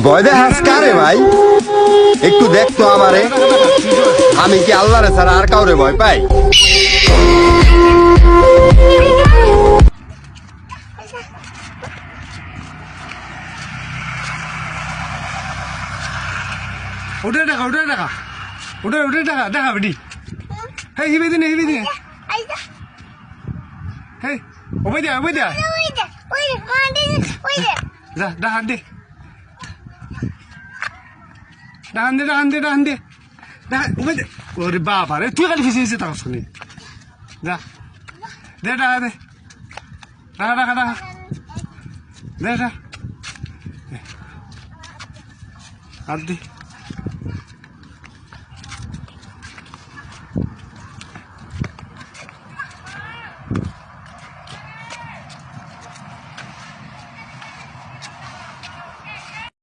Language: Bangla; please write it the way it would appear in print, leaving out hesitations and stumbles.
ভয় দেখাস কারে ভাই? একটু দেখতো আমারে, আমি কি আল্লাহরে ছাড়া আর কাউরে ভয় পাই? উঠে দেখা উঠে দেখা বেটি হেই হিবে দিনে হেই ওবে দিয়া যা ডাহান দে ওবে দে ওরে বাবা রে তুই খালি ফিসে টাকা শুনি যা দে ডাহা দে দে আর দি